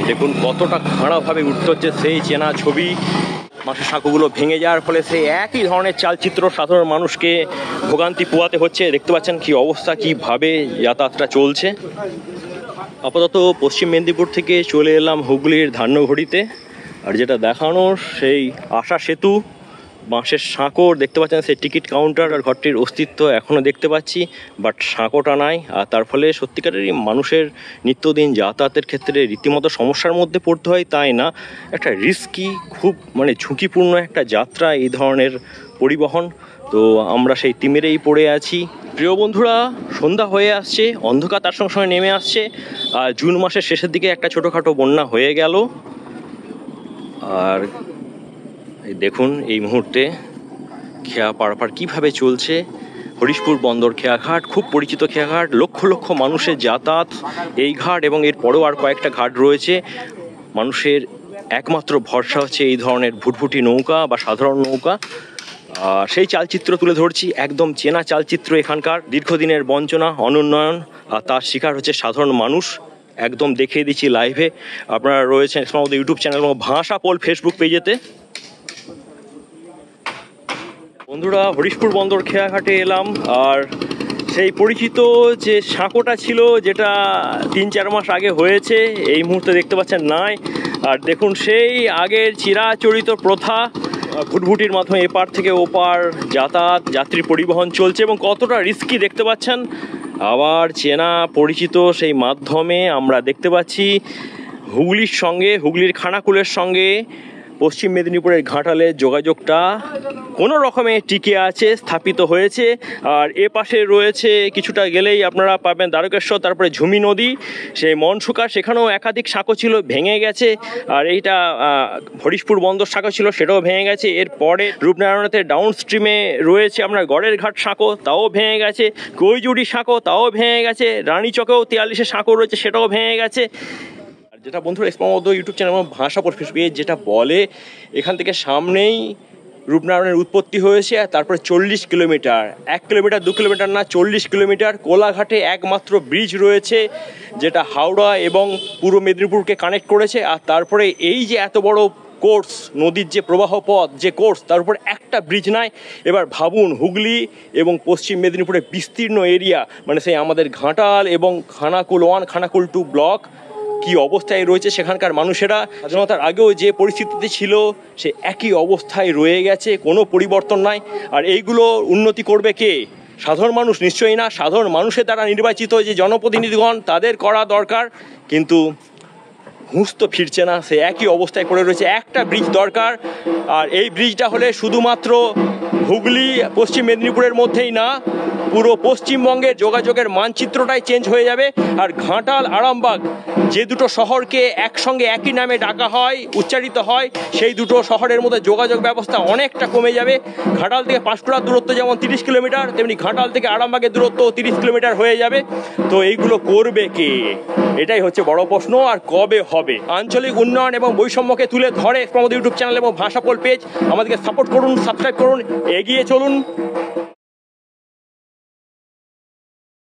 দেখুন কতটা খাড়াভাবে উঠতে হচ্ছে সেই চেনা ছবি। মাছের সাঁকোগুলো ভেঙে যাওয়ার ফলে সেই একই ধরনের চালচিত্র সাধারণ মানুষকে ভোগান্তি পোহাতে হচ্ছে। দেখতে পাচ্ছেন কি অবস্থা, কীভাবে যাতায়াতটা চলছে। আপাতত পশ্চিম মেদিনীপুর থেকে চলে এলাম হুগলির ধান্যঘড়িতে। আর যেটা দেখানোর সেই আশা সেতু, বাঁশের সাঁকো দেখতে পাচ্ছেন, সেই টিকিট কাউন্টার আর ঘরটির অস্তিত্ব এখনও দেখতে পাচ্ছি, বাট সাঁকোটা নাই। আর তার ফলে সত্যিকারেরই মানুষের নিত্যদিন যাতায়াতের ক্ষেত্রে রীতিমতো সমস্যার মধ্যে পড়তে হয়। তাই না, একটা রিস্কি, খুব ঝুঁকিপূর্ণ একটা যাত্রা এই ধরনের পরিবহন। তো আমরা সেই তিমিরেই পড়ে আছি। প্রিয় বন্ধুরা, সন্ধ্যা হয়ে আসছে, অন্ধকার তার সঙ্গে সঙ্গে নেমে আসছে। আর জুন মাসের শেষের দিকে একটা ছোটোখাটো বন্যা হয়ে গেল। আর দেখুন এই মুহূর্তে খেয়া পারাপার কীভাবে চলছে। হরিশপুর বন্দর খেয়াঘাট, খুব পরিচিত খেয়াঘাট, লক্ষ লক্ষ মানুষের যাতায়াত এই ঘাট এবং এর পরেও আর কয়েকটা ঘাট রয়েছে। মানুষের একমাত্র ভরসা হচ্ছে এই ধরনের ভুটভুটি নৌকা বা সাধারণ নৌকা। সেই চালচিত্র তুলে ধরছি, একদম চেনা চালচিত্র এখানকার। দীর্ঘদিনের বঞ্চনা, অনুন্নয়ন, আর তার শিকার হচ্ছে সাধারণ মানুষ। একদম দেখিয়ে দিচ্ছি লাইভে। আপনারা রয়েছেন আমাদের ইউটিউব চ্যানেল এবং ভাষাপোল ফেসবুক পেজেতে। বন্ধুরা, হরিশপুর বন্দর খেয়াঘাটে এলাম। আর সেই পরিচিত যে সাঁকোটা ছিল, যেটা 3-4 মাস আগে হয়েছে, এই মুহূর্তে দেখতে পাচ্ছেন নাই। আর দেখুন সেই আগের চিরাচরিত প্রথা, ভুটভুটির মাধ্যমে এপার থেকে ওপার যাতায়াত, যাত্রী পরিবহন চলছে এবং কতটা রিস্কি দেখতে পাচ্ছেন। আবার চেনা পরিচিত সেই মাধ্যমে আমরা দেখতে পাচ্ছি হুগলির সঙ্গে, হুগলির খানাকুলের সঙ্গে পশ্চিম মেদিনীপুরের ঘাটালের যোগাযোগটা কোনো রকমে টিকে আছে, স্থাপিত হয়েছে। আর এ পাশে রয়েছে কিছুটা গেলেই আপনারা পাবেন দ্বারকেশ্বর, তারপরে ঝুমি নদী, সেই মনসুকা, সেখানেও একাধিক সাঁকো ছিল, ভেঙে গেছে। আর এইটা হরিশপুর বন্দর সাঁকো ছিল, সেটাও ভেঙে গেছে। এরপরে রূপনারায়ণতে ডাউন স্ট্রিমে রয়েছে আপনার গড়ের ঘাট সাঁকো, তাও ভেঙে গেছে। কৈজুড়ি সাঁকো, তাও ভেঙে গেছে। রানীচকেও 43-এ সাঁকো রয়েছে, সেটাও ভেঙে গেছে। যেটা বন্ধুরা এক্সপ্লোর ইউটিউব চ্যানেল এবং ভাষাপোল ফেসবুক পেজ যেটা বলে, এখান থেকে সামনেই রূপনারায়ণের উৎপত্তি হয়েছে। আর তারপরে 40 কিলোমিটার, 1 কিলোমিটার 2 কিলোমিটার না, 40 কিলোমিটার কোলাঘাটে একমাত্র ব্রিজ রয়েছে, যেটা হাওড়া এবং পূর্ব মেদিনীপুরকে কানেক্ট করেছে। আর তারপরে এই যে এত বড় কোর্স, নদীর যে প্রবাহ পথ, যে কোর্স, তার উপর একটা ব্রিজ নাই। এবার ভাবুন হুগলি এবং পশ্চিম মেদিনীপুরের বিস্তীর্ণ এরিয়া, সেই আমাদের ঘাটাল এবং খানাকুল 1, খানাকুল 2 ব্লক কি অবস্থায় রয়েছে। সেখানকার মানুষেরা স্বাধীনতার আগেও যে পরিস্থিতিতে ছিল, সে একই অবস্থায় রয়ে গেছে, কোনো পরিবর্তন নাই। আর এইগুলো উন্নতি করবে কে? সাধারণ মানুষ? নিশ্চয়ই না। সাধারণ মানুষের দ্বারা নির্বাচিত যে জনপ্রতিনিধিগণ, তাদের করা দরকার। কিন্তু হুঁশ তো ফিরছে না, সে একই অবস্থায় পড়ে রয়েছে। একটা ব্রিজ দরকার। আর এই ব্রিজটা হলে শুধুমাত্র হুগলি পশ্চিম মেদিনীপুরের মধ্যেই না, পুরো পশ্চিমবঙ্গের যোগাযোগের মানচিত্রটাই চেঞ্জ হয়ে যাবে। আর ঘাটাল, আরামবাগ, যে দুটো শহরকে একসঙ্গে একই নামে ডাকা হয়, উচ্চারিত হয়, সেই দুটো শহরের মধ্যে যোগাযোগ ব্যবস্থা অনেকটা কমে যাবে। ঘাটাল থেকে পাঁশকুড়ার দূরত্ব যেমন 30 কিলোমিটার, তেমনি ঘাটাল থেকে আরামবাগের দূরত্ব 30 কিলোমিটার হয়ে যাবে। তো এইগুলো করবে কে? এটাই হচ্ছে বড় প্রশ্ন। আর কবে হবে? আঞ্চলিক উন্নয়ন এবং বৈষম্যকে তুলে ধরে আমাদের ইউটিউব চ্যানেল এবং ভাষাপোল পেজ। আমাদেরকে সাপোর্ট করুন, সাবস্ক্রাইব করুন, এগিয়ে চলুন।